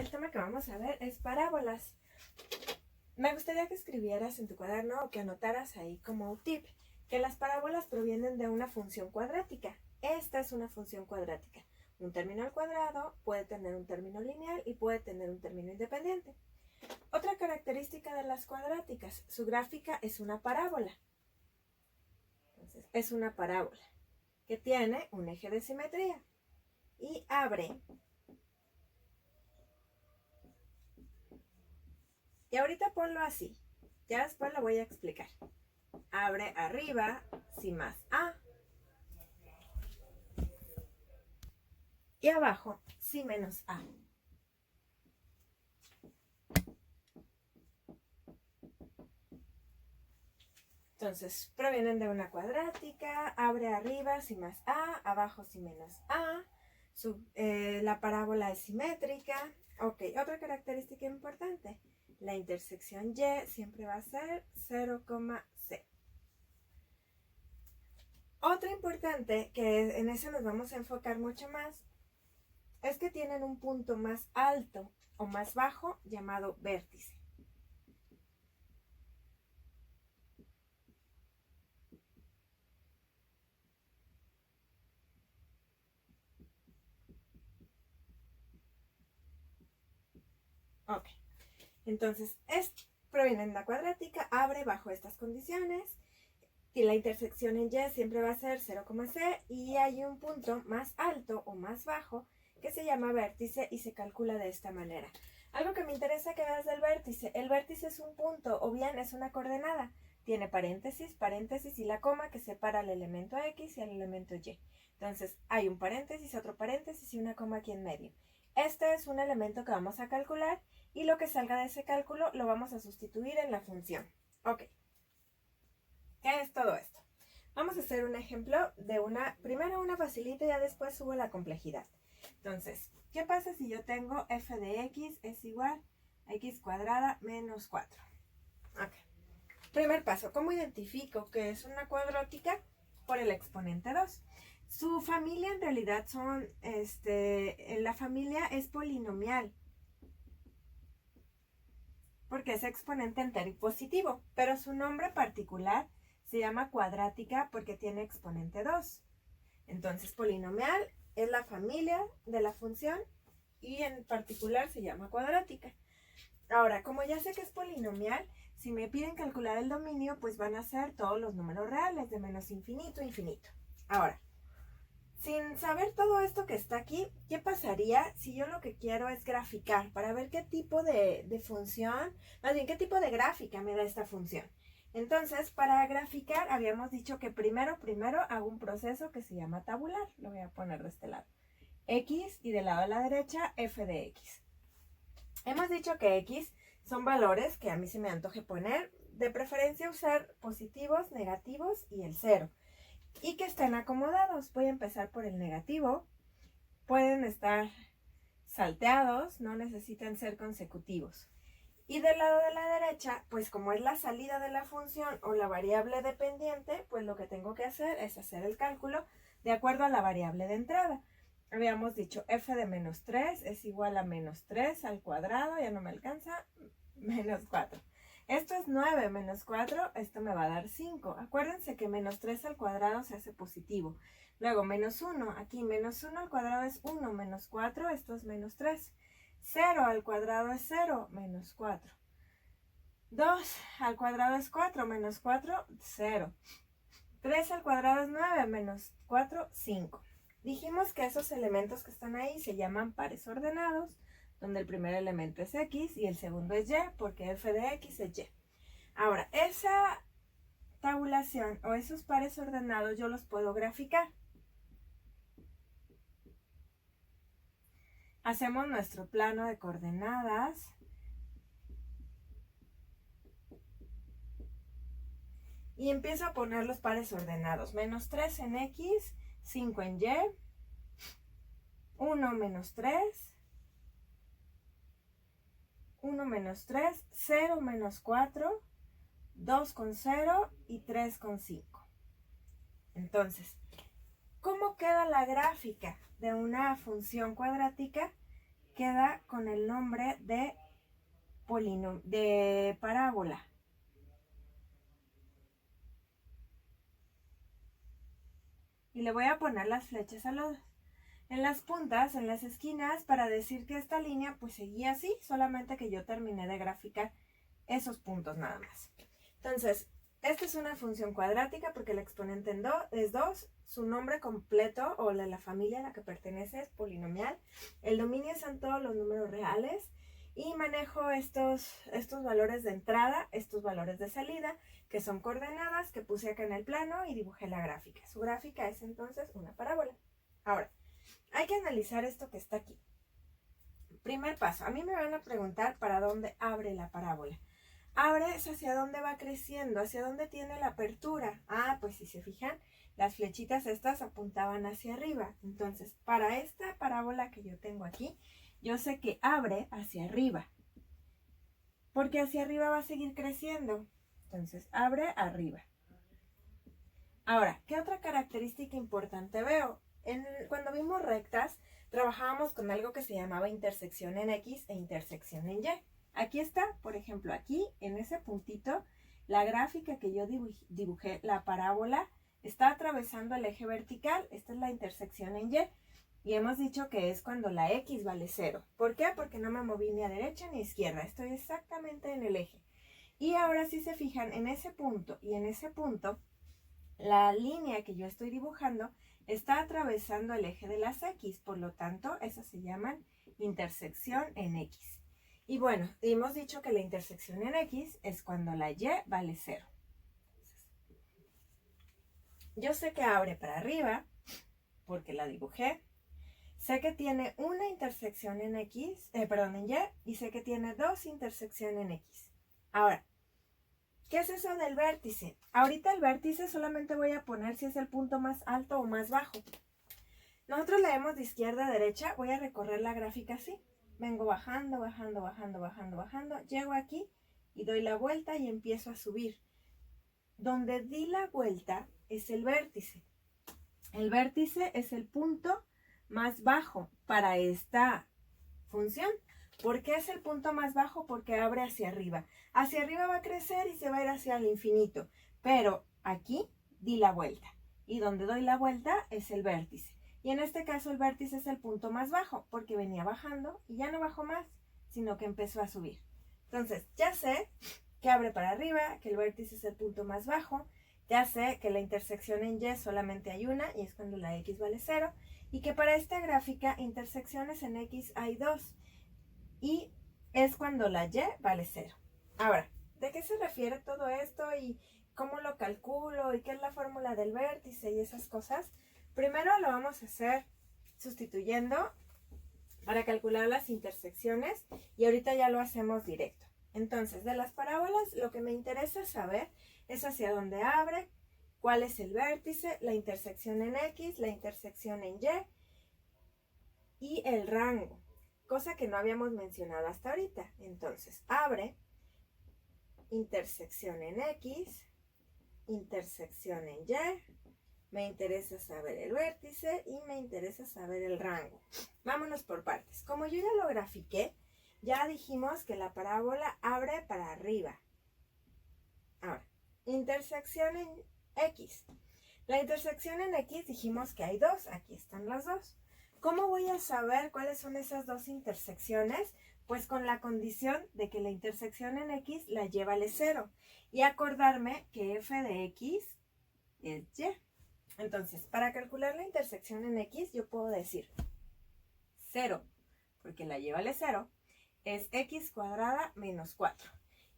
el tema que vamos a ver es parábolas. Me gustaría que escribieras en tu cuaderno o que anotaras ahí como tip que las parábolas provienen de una función cuadrática. Esta es una función cuadrática. Un término al cuadrado puede tener un término lineal y puede tener un término independiente. Otra característica de las cuadráticas, su gráfica es una parábola. Entonces, es una parábola que tiene un eje de simetría y abre. Y ahorita ponlo así. Ya después lo voy a explicar. Abre arriba si más A. Y abajo si menos A. Entonces, provienen de una cuadrática, abre arriba si más A, abajo si menos A, la parábola es simétrica. Ok, otra característica importante, la intersección Y siempre va a ser 0,C. Otra importante, que en eso nos vamos a enfocar mucho más, es que tienen un punto más alto o más bajo llamado vértice. Ok, entonces proviene de la cuadrática, abre bajo estas condiciones y la intersección en Y siempre va a ser 0,C y hay un punto más alto o más bajo que se llama vértice y se calcula de esta manera. Algo que me interesa que veas del vértice, el vértice es un punto o bien es una coordenada, tiene paréntesis, paréntesis y la coma que separa al elemento X y al elemento Y. Entonces hay un paréntesis, otro paréntesis y una coma aquí en medio. Este es un elemento que vamos a calcular y lo que salga de ese cálculo lo vamos a sustituir en la función. Ok. ¿Qué es todo esto? Vamos a hacer un ejemplo de primero una facilita y ya después subo la complejidad. Entonces, ¿qué pasa si yo tengo f de x es igual a x cuadrada menos 4? Ok. Primer paso, ¿cómo identifico que es una cuadrática? Por el exponente 2. Su familia en realidad la familia es polinomial, porque es exponente entero y positivo, pero su nombre particular se llama cuadrática porque tiene exponente 2. Entonces, polinomial es la familia de la función y en particular se llama cuadrática. Ahora, como ya sé que es polinomial, si me piden calcular el dominio, pues van a ser todos los números reales, de menos infinito a infinito. Ahora, sin saber todo esto que está aquí, ¿qué pasaría si yo lo que quiero es graficar para ver qué tipo de función, más bien qué tipo de gráfica me da esta función? Entonces, para graficar habíamos dicho que primero hago un proceso que se llama tabular. Lo voy a poner de este lado. X y del lado de la derecha f de x. Hemos dicho que x son valores que a mí se me antoje poner, de preferencia usar positivos, negativos y el 0. Y que estén acomodados. Voy a empezar por el negativo. Pueden estar salteados, no necesitan ser consecutivos. Y del lado de la derecha, pues como es la salida de la función o la variable dependiente, pues lo que tengo que hacer es hacer el cálculo de acuerdo a la variable de entrada. Habíamos dicho f de menos 3 es igual a menos 3 al cuadrado, ya no me alcanza, menos 4. Esto es 9 menos 4, esto me va a dar 5. Acuérdense que menos 3 al cuadrado se hace positivo. Luego menos 1, aquí menos 1 al cuadrado es 1, menos 4, esto es menos 3. 0 al cuadrado es 0, menos 4. 2 al cuadrado es 4, menos 4, 0. 3 al cuadrado es 9, menos 4, 5. Dijimos que esos elementos que están ahí se llaman pares ordenados, donde el primer elemento es x y el segundo es y, porque f de x es y. Ahora, esa tabulación o esos pares ordenados yo los puedo graficar. Hacemos nuestro plano de coordenadas. Y empiezo a poner los pares ordenados. Menos 3 en x, 5 en y, 1 menos 3, 1 menos 3, 0 menos 4, 2 con 0 y 3 con 5. Entonces, ¿cómo queda la gráfica de una función cuadrática queda con el nombre de parábola. Y le voy a poner las flechas en las puntas, en las esquinas, para decir que esta línea pues seguía así, solamente que yo terminé de graficar esos puntos nada más. Entonces, esta es una función cuadrática porque el exponente es 2, su nombre completo o de la familia a la que pertenece es polinomial, el dominio son todos los números reales y manejo estos valores de entrada, estos valores de salida, que son coordenadas que puse acá en el plano y dibujé la gráfica. Su gráfica es entonces una parábola. Ahora, hay que analizar esto que está aquí. Primer paso, a mí me van a preguntar para dónde abre la parábola. Abre es hacia dónde va creciendo, hacia dónde tiene la apertura. Ah, pues si se fijan, las flechitas estas apuntaban hacia arriba. Entonces, para esta parábola que yo tengo aquí, yo sé que abre hacia arriba. Porque hacia arriba va a seguir creciendo. Entonces, abre arriba. Ahora, ¿qué otra característica importante veo? Cuando vimos rectas, trabajábamos con algo que se llamaba intersección en X e intersección en Y. Aquí está, por ejemplo, aquí en ese puntito, la gráfica que yo dibujé, la parábola, está atravesando el eje vertical. Esta es la intersección en Y. Y hemos dicho que es cuando la X vale 0. ¿Por qué? Porque no me moví ni a derecha ni a izquierda. Estoy exactamente en el eje. Y ahora si se fijan en ese punto y en ese punto, la línea que yo estoy dibujando está atravesando el eje de las X. Por lo tanto, esas se llaman intersección en X. Y bueno, hemos dicho que la intersección en X es cuando la Y vale 0. Yo sé que abre para arriba, porque la dibujé. Sé que tiene una intersección en X, en Y, y sé que tiene dos intersecciones en X. Ahora, ¿qué es eso del vértice? Ahorita el vértice solamente voy a poner si es el punto más alto o más bajo. Nosotros leemos de izquierda a derecha, voy a recorrer la gráfica así. Vengo bajando, bajando, bajando, bajando, bajando. Llego aquí y doy la vuelta y empiezo a subir. Donde di la vuelta es el vértice. El vértice es el punto más bajo para esta función. ¿Por qué es el punto más bajo? Porque abre hacia arriba. Hacia arriba va a crecer y se va a ir hacia el infinito. Pero aquí di la vuelta. Y donde doy la vuelta es el vértice. Y en este caso el vértice es el punto más bajo, porque venía bajando y ya no bajó más, sino que empezó a subir. Entonces, ya sé que abre para arriba, que el vértice es el punto más bajo. Ya sé que la intersección en Y solamente hay una, y es cuando la X vale 0. Y que para esta gráfica, intersecciones en X hay 2. Y es cuando la Y vale 0. Ahora, ¿de qué se refiere todo esto y cómo lo calculo y qué es la fórmula del vértice y esas cosas? Primero lo vamos a hacer sustituyendo para calcular las intersecciones y ahorita ya lo hacemos directo. Entonces, de las parábolas, lo que me interesa saber es hacia dónde abre, cuál es el vértice, la intersección en X, la intersección en Y el rango, cosa que no habíamos mencionado hasta ahorita. Entonces, abre, intersección en X, intersección en Y, me interesa saber el vértice y me interesa saber el rango. Vámonos por partes. Como yo ya lo grafiqué, ya dijimos que la parábola abre para arriba. Ahora, intersección en X. La intersección en X dijimos que hay 2. Aquí están las 2. ¿Cómo voy a saber cuáles son esas 2 intersecciones? Pues con la condición de que la intersección en X la Y vale 0. Y acordarme que f de X es Y. Entonces, para calcular la intersección en X, yo puedo decir 0, porque la Y vale 0, es X cuadrada menos 4.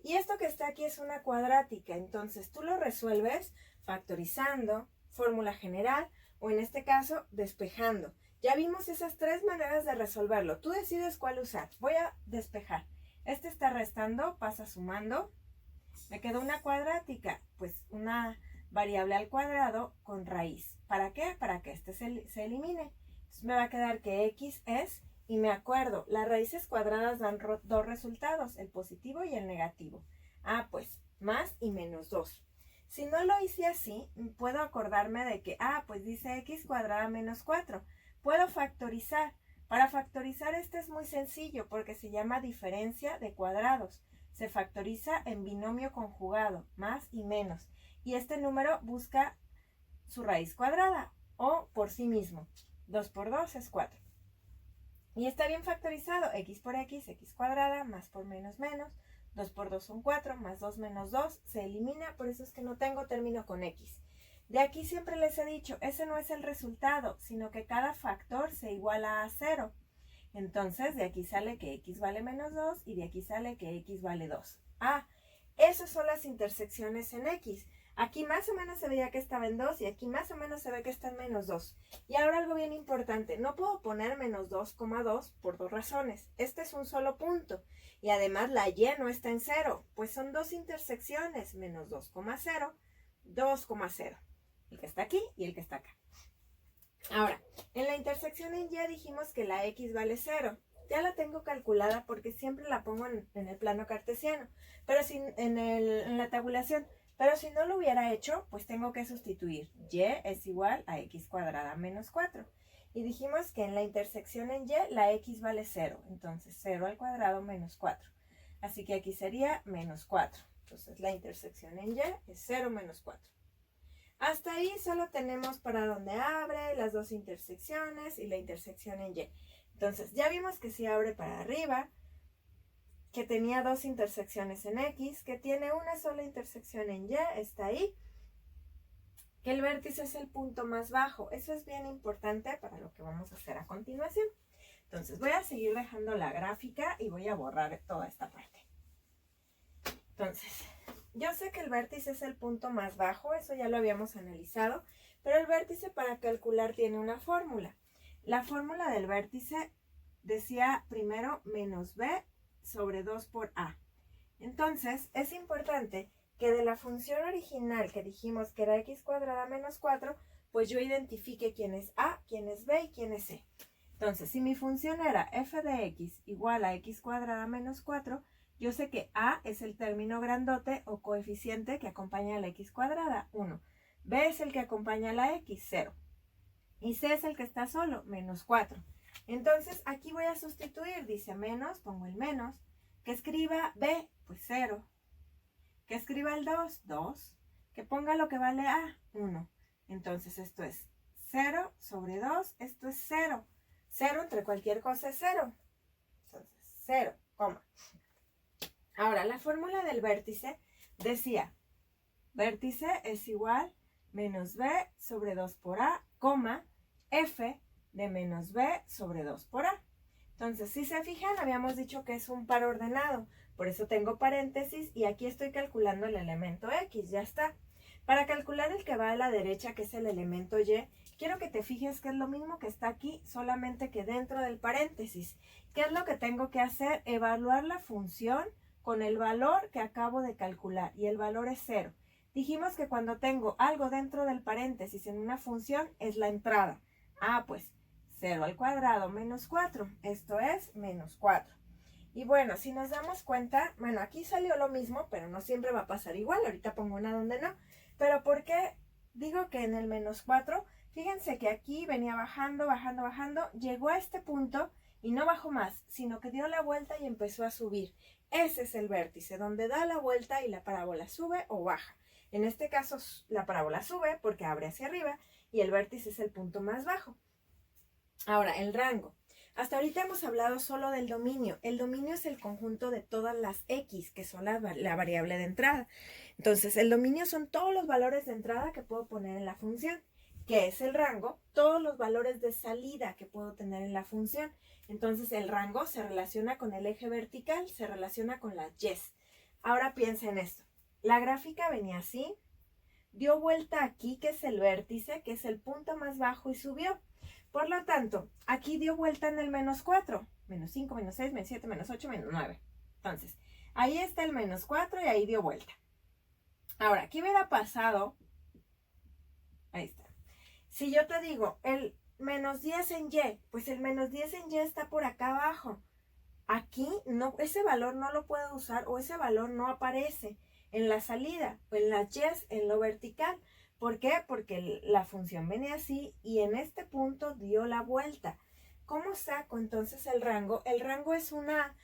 Y esto que está aquí es una cuadrática, entonces tú lo resuelves factorizando, fórmula general, o en este caso, despejando. Ya vimos esas 3 maneras de resolverlo. Tú decides cuál usar. Voy a despejar. Este está restando, pasa sumando. Me quedó una cuadrática, pues una variable al cuadrado con raíz. ¿Para qué? Para que este se elimine. Entonces me va a quedar que X es, y me acuerdo, las raíces cuadradas dan 2 resultados, el positivo y el negativo. Ah, pues más y menos 2. Si no lo hice así, puedo acordarme de que, pues dice X cuadrada menos 4. Puedo factorizar. Para factorizar este es muy sencillo porque se llama diferencia de cuadrados. Se factoriza en binomio conjugado, más y menos. Y este número busca su raíz cuadrada o por sí mismo. 2 por 2 es 4. Y está bien factorizado. X por x, x cuadrada, más por menos, menos. 2 por 2 son 4, más 2 menos 2 se elimina, por eso es que no tengo término con x. De aquí siempre les he dicho, ese no es el resultado, sino que cada factor se iguala a 0. Entonces, de aquí sale que x vale menos 2 y de aquí sale que x vale 2. Ah, esas son las intersecciones en x. Aquí más o menos se veía que estaba en 2 y aquí más o menos se ve que está en menos 2. Y ahora algo bien importante, no puedo poner menos 2,2 por dos razones. Este es un solo punto y además la y no está en 0, pues son dos intersecciones, menos 2,0, 2,0. El que está aquí y el que está acá. Ahora, en la intersección en y dijimos que la x vale 0. Ya la tengo calculada porque siempre la pongo en el plano cartesiano, pero en la tabulación. Pero si no lo hubiera hecho, pues tengo que sustituir. Y es igual a x cuadrada menos 4. Y dijimos que en la intersección en y la x vale 0. Entonces 0 al cuadrado menos 4. Así que aquí sería menos 4. Entonces la intersección en y es 0 menos 4. Hasta ahí solo tenemos para donde abre, las dos intersecciones y la intersección en y. Entonces ya vimos que sí abre para arriba, que tenía dos intersecciones en x, que tiene una sola intersección en y, está ahí, que el vértice es el punto más bajo. Eso es bien importante para lo que vamos a hacer a continuación. Entonces voy a seguir dejando la gráfica y voy a borrar toda esta parte. Entonces, yo sé que el vértice es el punto más bajo, eso ya lo habíamos analizado, pero el vértice para calcular tiene una fórmula. La fórmula del vértice decía primero menos b sobre 2 por a. Entonces, es importante que de la función original que dijimos que era x cuadrada menos 4, pues yo identifique quién es a, quién es b y quién es c. Entonces, si mi función era f de x igual a x cuadrada menos 4, yo sé que a es el término grandote o coeficiente que acompaña a la x cuadrada, 1. B es el que acompaña a la x, 0. Y c es el que está solo, menos 4. Entonces, aquí voy a sustituir, dice menos, pongo el menos. Que escriba b, pues 0. Que escriba el 2, 2. Que ponga lo que vale a, 1. Entonces, esto es 0 sobre 2, esto es 0. 0 entre cualquier cosa es 0. Entonces, 0, coma. Ahora, la fórmula del vértice decía, vértice es igual menos b sobre 2 por a, coma, f de menos b sobre 2 por a. Entonces, si se fijan, habíamos dicho que es un par ordenado, por eso tengo paréntesis y aquí estoy calculando el elemento x, ya está. Para calcular el que va a la derecha, que es el elemento y, quiero que te fijes que es lo mismo que está aquí, solamente que dentro del paréntesis. ¿Qué es lo que tengo que hacer? Evaluar la función con el valor que acabo de calcular y el valor es 0. Dijimos que cuando tengo algo dentro del paréntesis en una función es la entrada. Ah, pues 0 al cuadrado menos 4. Esto es menos 4. Y bueno, si nos damos cuenta, bueno, aquí salió lo mismo, pero no siempre va a pasar igual. Ahorita pongo una donde no. Pero ¿por qué digo que en el menos 4? Fíjense que aquí venía bajando, bajando, bajando. Llegó a este punto y no bajó más, sino que dio la vuelta y empezó a subir. Ese es el vértice, donde da la vuelta y la parábola sube o baja. En este caso, la parábola sube porque abre hacia arriba y el vértice es el punto más bajo. Ahora, el rango. Hasta ahorita hemos hablado solo del dominio. El dominio es el conjunto de todas las x, que son la variable de entrada. Entonces, el dominio son todos los valores de entrada que puedo poner en la función. ¿Qué es el rango? Todos los valores de salida que puedo tener en la función. Entonces, el rango se relaciona con el eje vertical, se relaciona con las y's. Ahora piensa en esto. La gráfica venía así, dio vuelta aquí, que es el vértice, que es el punto más bajo, y subió. Por lo tanto, aquí dio vuelta en el menos 4. Menos 5, menos 6, menos 7, menos 8, menos 9. Entonces, ahí está el menos 4 y ahí dio vuelta. Ahora, ¿qué hubiera pasado? Ahí está. Si yo te digo, el menos 10 en y, pues el menos 10 en y está por acá abajo. Aquí no, ese valor no lo puedo usar o ese valor no aparece en la salida o en las y's en lo vertical. ¿Por qué? Porque la función venía así y en este punto dio la vuelta. ¿Cómo saco entonces el rango? El rango es una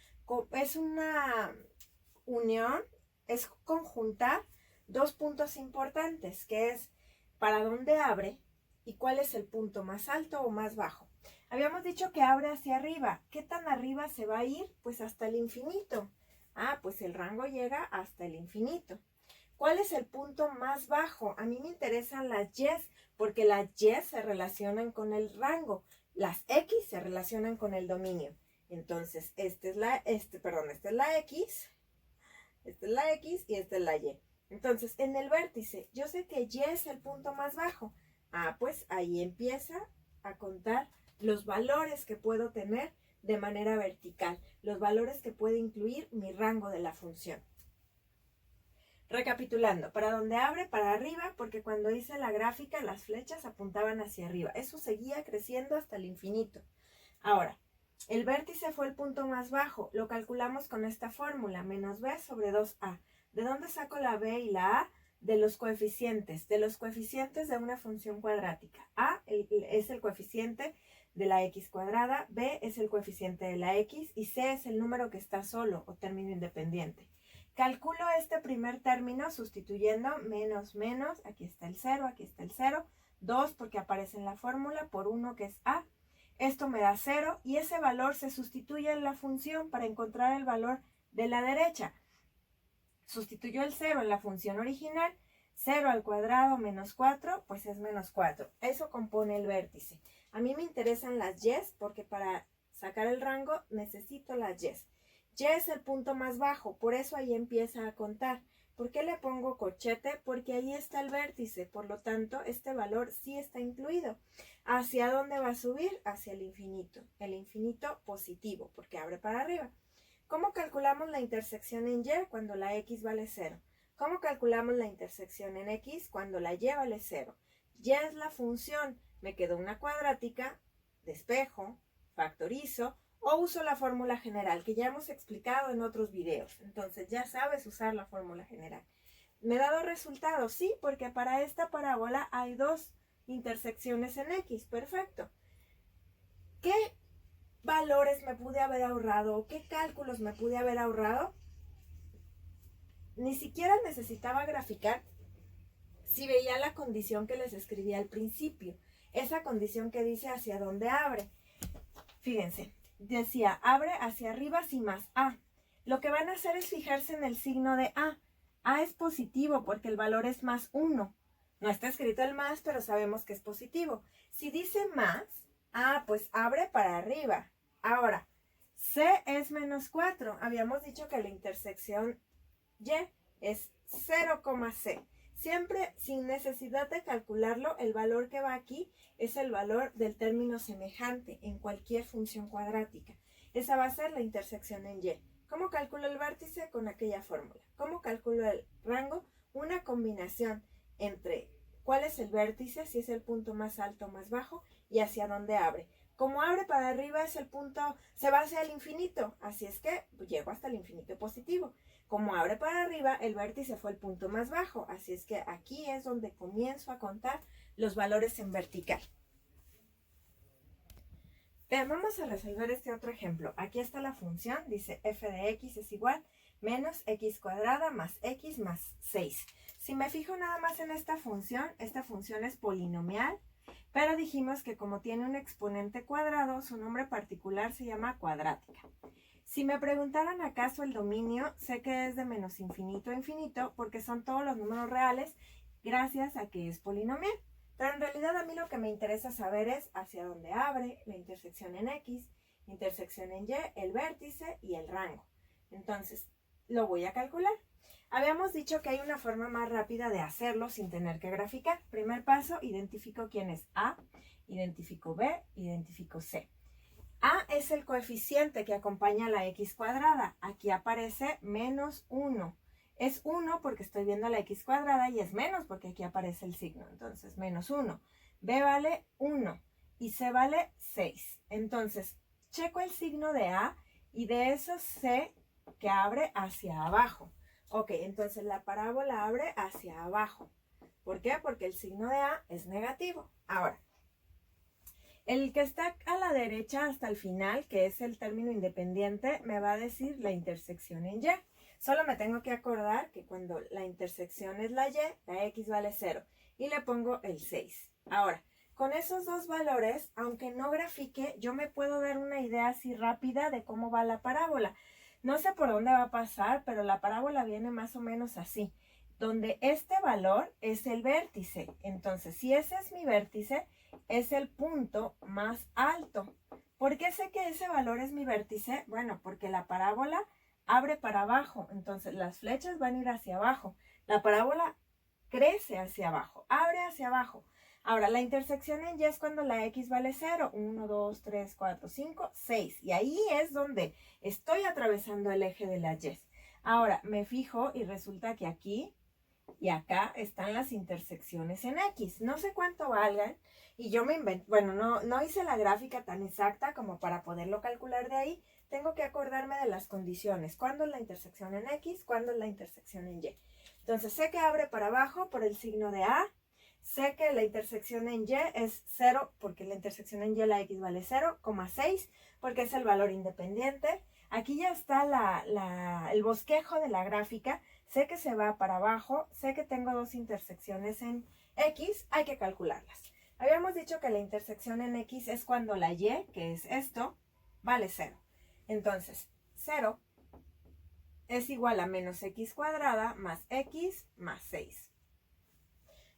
unión, es conjuntar dos puntos importantes, que es para dónde abre y cuál es el punto más alto o más bajo. Habíamos dicho que abre hacia arriba. ¿Qué tan arriba se va a ir? Pues hasta el infinito. Pues el rango llega hasta el infinito. ¿Cuál es el punto más bajo? A mí me interesan las Y's, porque las Y se relacionan con el rango. Las X se relacionan con el dominio. Entonces, esta es la X, esta es la X y esta es la Y. Entonces, en el vértice, yo sé que Y es el punto más bajo. Pues ahí empieza a contar los valores que puedo tener de manera vertical, los valores que puede incluir mi rango de la función. Recapitulando, para donde abre, para arriba, porque cuando hice la gráfica las flechas apuntaban hacia arriba. Eso seguía creciendo hasta el infinito. Ahora, el vértice fue el punto más bajo. Lo calculamos con esta fórmula, menos b sobre 2a. ¿De dónde saco la b y la a? De los coeficientes de una función cuadrática. A es el coeficiente de la x cuadrada, b es el coeficiente de la x y c es el número que está solo o término independiente. Calculo este primer término sustituyendo menos, aquí está el 0, 2 porque aparece en la fórmula por 1 que es a. Esto me da 0 y ese valor se sustituye en la función para encontrar el valor de la derecha. Sustituyo el 0 en la función original, 0 al cuadrado menos 4, pues es menos 4. Eso compone el vértice. A mí me interesan las Y's porque para sacar el rango necesito las Y's. Y es el punto más bajo, por eso ahí empieza a contar. ¿Por qué le pongo corchete? Porque ahí está el vértice, por lo tanto este valor sí está incluido. ¿Hacia dónde va a subir? Hacia el infinito positivo, porque abre para arriba. ¿Cómo calculamos la intersección en Y cuando la X vale 0? ¿Cómo calculamos la intersección en X cuando la Y vale 0? Y es la función, me quedó una cuadrática, despejo, factorizo, o uso la fórmula general, que ya hemos explicado en otros videos. Entonces ya sabes usar la fórmula general. ¿Me he dado resultados? Sí, porque para esta parábola hay dos intersecciones en X. Perfecto. ¿Qué valores me pude haber ahorrado o qué cálculos me pude haber ahorrado? Ni siquiera necesitaba graficar si veía la condición que les escribí al principio. Esa condición que dice hacia dónde abre. Fíjense. Decía, abre hacia arriba si más A. Lo que van a hacer es fijarse en el signo de A. A es positivo porque el valor es más 1. No está escrito el más, pero sabemos que es positivo. Si dice más, pues abre para arriba. Ahora, C es menos 4. Habíamos dicho que la intersección Y es 0,C. Siempre, sin necesidad de calcularlo, el valor que va aquí es el valor del término semejante en cualquier función cuadrática. Esa va a ser la intersección en Y. ¿Cómo calculo el vértice? Con aquella fórmula. ¿Cómo calculo el rango? Una combinación entre cuál es el vértice, si es el punto más alto o más bajo, y hacia dónde abre. Como abre para arriba es el punto, se va hacia el infinito, así es que llego hasta el infinito positivo. Como abre para arriba, el vértice fue el punto más bajo, así es que aquí es donde comienzo a contar los valores en vertical. Bien, vamos a resolver este otro ejemplo. Aquí está la función, dice f de x es igual menos x cuadrada más x más 6. Si me fijo nada más en esta función es polinomial, pero dijimos que como tiene un exponente cuadrado, su nombre particular se llama cuadrática. Si me preguntaran acaso el dominio, sé que es de menos infinito a infinito porque son todos los números reales gracias a que es polinomial. Pero en realidad a mí lo que me interesa saber es hacia dónde abre, la intersección en X, intersección en Y, el vértice y el rango. Entonces, lo voy a calcular. Habíamos dicho que hay una forma más rápida de hacerlo sin tener que graficar. Primer paso, identifico quién es A, identifico B, identifico C. A es el coeficiente que acompaña a la x cuadrada. Aquí aparece menos 1. Es 1 porque estoy viendo la x cuadrada y es menos porque aquí aparece el signo. Entonces, menos 1. B vale 1 y C vale 6. Entonces, checo el signo de A y de eso sé que abre hacia abajo. Ok, entonces la parábola abre hacia abajo. ¿Por qué? Porque el signo de A es negativo. Ahora, El que está a la derecha hasta el final, que es el término independiente, me va a decir la intersección en Y. Solo me tengo que acordar que cuando la intersección es la Y, la X vale 0. Y le pongo el 6. Ahora, con esos dos valores, aunque no grafique, yo me puedo dar una idea así rápida de cómo va la parábola. No sé por dónde va a pasar, pero la parábola viene más o menos así, donde este valor es el vértice. Entonces, si ese es mi vértice, es el punto más alto. ¿Por qué sé que ese valor es mi vértice? Bueno, porque la parábola abre para abajo, entonces las flechas van a ir hacia abajo. La parábola crece hacia abajo, abre hacia abajo. Ahora, la intersección en Y es cuando la X vale 0, 1, 2, 3, 4, 5, 6. Y ahí es donde estoy atravesando el eje de la Y. Ahora, me fijo y resulta que aquí y acá están las intersecciones en X. No sé cuánto valgan y yo me inventé, bueno, no hice la gráfica tan exacta como para poderlo calcular de ahí. Tengo que acordarme de las condiciones. ¿Cuándo es la intersección en X? ¿Cuándo es la intersección en Y? Entonces sé que abre para abajo por el signo de A. Sé que la intersección en Y es 0 porque la intersección en Y la X vale 0,6 porque es el valor independiente. Aquí ya está el bosquejo de la gráfica. Sé que se va para abajo, sé que tengo dos intersecciones en X, hay que calcularlas. Habíamos dicho que la intersección en X es cuando la Y, que es esto, vale 0. Entonces, 0 es igual a menos X cuadrada más X más 6.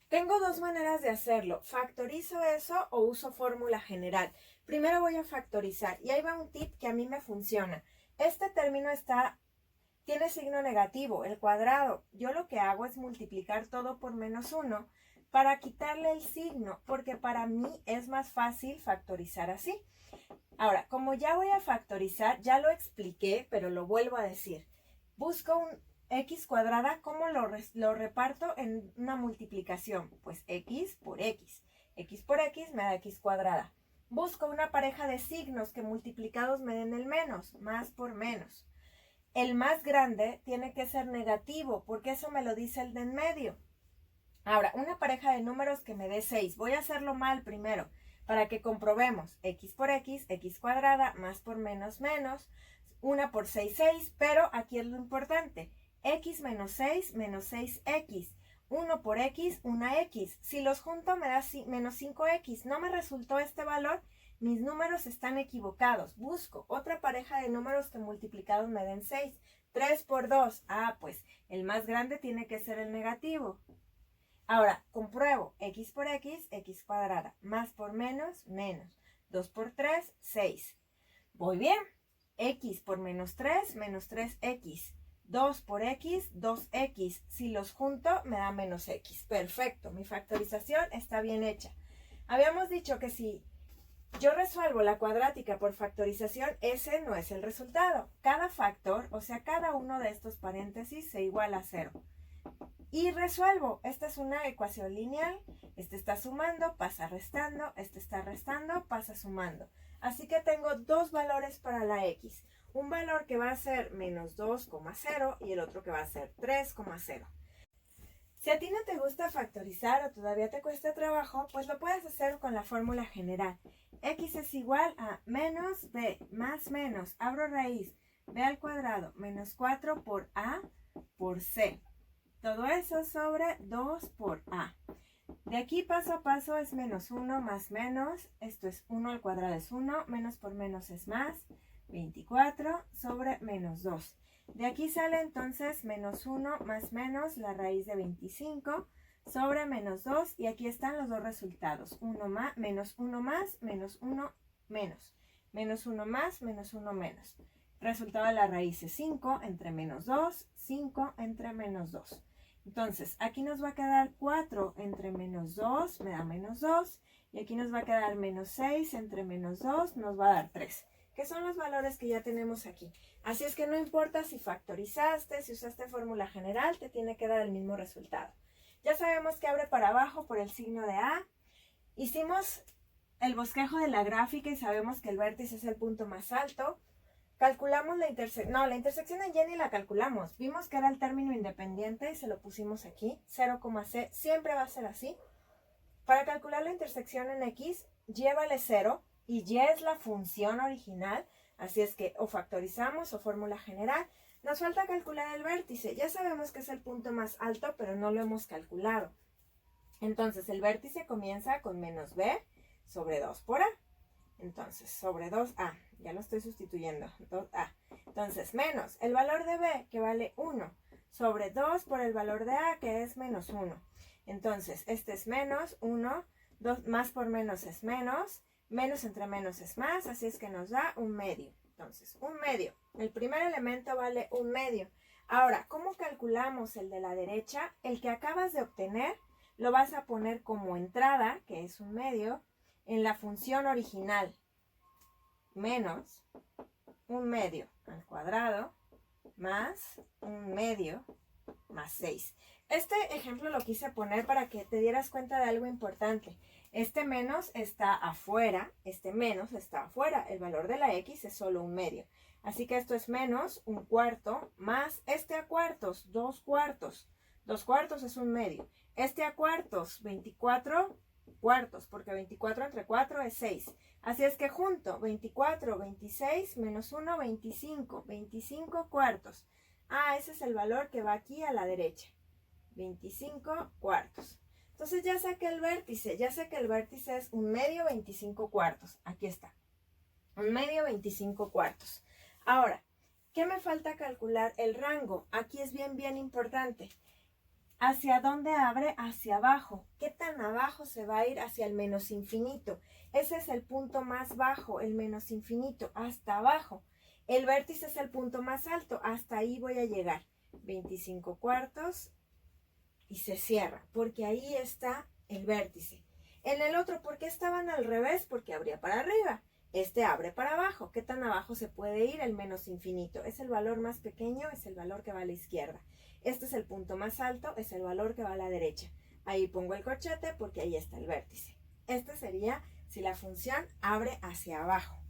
Tengo dos maneras de hacerlo. ¿Factorizo eso o uso fórmula general? Primero voy a factorizar y ahí va un tip que a mí me funciona. Este término tiene signo negativo, el cuadrado. Yo lo que hago es multiplicar todo por menos 1 para quitarle el signo, porque para mí es más fácil factorizar así. Ahora, como ya voy a factorizar, ya lo expliqué, pero lo vuelvo a decir. Busco un X cuadrada, ¿cómo lo reparto en una multiplicación? Pues X por X. X por X me da X cuadrada. Busco una pareja de signos que multiplicados me den el menos, más por menos. El más grande tiene que ser negativo, porque eso me lo dice el de en medio. Ahora, una pareja de números que me dé 6. Voy a hacerlo mal primero, para que comprobemos. X por X, X cuadrada, más por menos, menos. 1 por 6, 6, pero aquí es lo importante. X menos 6, menos 6X. 1 por X, 1X. Si los junto me da menos 5X. No me resultó este valor. Mis números están equivocados. Busco otra pareja de números que multiplicados me den 6. 3 por 2. Ah, pues el más grande tiene que ser el negativo. Ahora, compruebo. X por X, X cuadrada. Más por menos, menos. 2 por 3, 6. Voy bien. X por menos 3, menos 3X. 2 por X, 2X. Si los junto, me da menos X. Perfecto. Mi factorización está bien hecha. Habíamos dicho que si yo resuelvo la cuadrática por factorización, ese no es el resultado. Cada factor, o sea, cada uno de estos paréntesis se iguala a 0. Y resuelvo. Esta es una ecuación lineal. Este está sumando, pasa restando. Este está restando, pasa sumando. Así que tengo dos valores para la X. Un valor que va a ser menos 2,0 y el otro que va a ser 3,0. Si a ti no te gusta factorizar o todavía te cuesta trabajo, pues lo puedes hacer con la fórmula general. X es igual a menos b más menos, abro raíz, b al cuadrado, menos 4 por a por c. Todo eso sobre 2 por a. De aquí paso a paso es menos 1 más menos, esto es 1 al cuadrado es 1, menos por menos es más, 24 sobre menos 2. De aquí sale entonces menos 1 más menos la raíz de 25 sobre menos 2 y aquí están los dos resultados. 1 más, menos 1 más, menos 1 menos. Menos 1 más, menos 1 menos. Resultado de la raíz es 5 entre menos 2, 5 entre menos 2. Entonces, aquí nos va a quedar 4 entre menos 2, me da menos 2. Y aquí nos va a quedar menos 6 entre menos 2, nos va a dar 3. Que son los valores que ya tenemos aquí. Así es que no importa si factorizaste, si usaste fórmula general, te tiene que dar el mismo resultado. Ya sabemos que abre para abajo por el signo de A. Hicimos el bosquejo de la gráfica y sabemos que el vértice es el punto más alto. Calculamos la intersección. No, la intersección en Y ni la calculamos. Vimos que era el término independiente y se lo pusimos aquí. 0,c siempre va a ser así. Para calcular la intersección en X, y vale 0 y y es la función original, así es que o factorizamos o fórmula general. Nos falta calcular el vértice. Ya sabemos que es el punto más alto, pero no lo hemos calculado. Entonces, el vértice comienza con menos b sobre 2 por a. Entonces, sobre 2a, ya lo estoy sustituyendo, 2a. Entonces, menos el valor de b, que vale 1, sobre 2 por el valor de a, que es menos 1. Entonces, este es menos 1, 2 más por menos es menos entre menos es más, así es que nos da un medio. Entonces, un medio. El primer elemento vale un medio. Ahora, ¿cómo calculamos el de la derecha? El que acabas de obtener lo vas a poner como entrada, que es un medio, en la función original, menos un medio al cuadrado más un medio más 6. Este ejemplo lo quise poner para que te dieras cuenta de algo importante. Este menos está afuera, el valor de la x es solo un medio. Así que esto es menos un cuarto más este a cuartos, 2 cuartos. 2 cuartos es un medio. Este a cuartos, 24 cuartos, porque 24 entre 4 es 6. Así es que junto, 24, 26, menos 1, 25. 25 cuartos. Ah, ese es el valor que va aquí a la derecha. 25 cuartos. Entonces ya sé que el vértice es un medio 25 cuartos. Aquí está. Un medio 25 cuartos. Ahora, ¿qué me falta calcular? El rango. Aquí es bien importante. ¿Hacia dónde abre? Hacia abajo. ¿Qué tan abajo se va a ir? Hacia el menos infinito. Ese es el punto más bajo, el menos infinito, hasta abajo. El vértice es el punto más alto, hasta ahí voy a llegar. 25 cuartos y se cierra, porque ahí está el vértice. En el otro, ¿por qué estaban al revés? Porque abría para arriba. Este abre para abajo. ¿Qué tan abajo se puede ir? El menos infinito. Es el valor más pequeño, es el valor que va a la izquierda. Este es el punto más alto, es el valor que va a la derecha. Ahí pongo el corchete porque ahí está el vértice. Este sería si la función abre hacia abajo.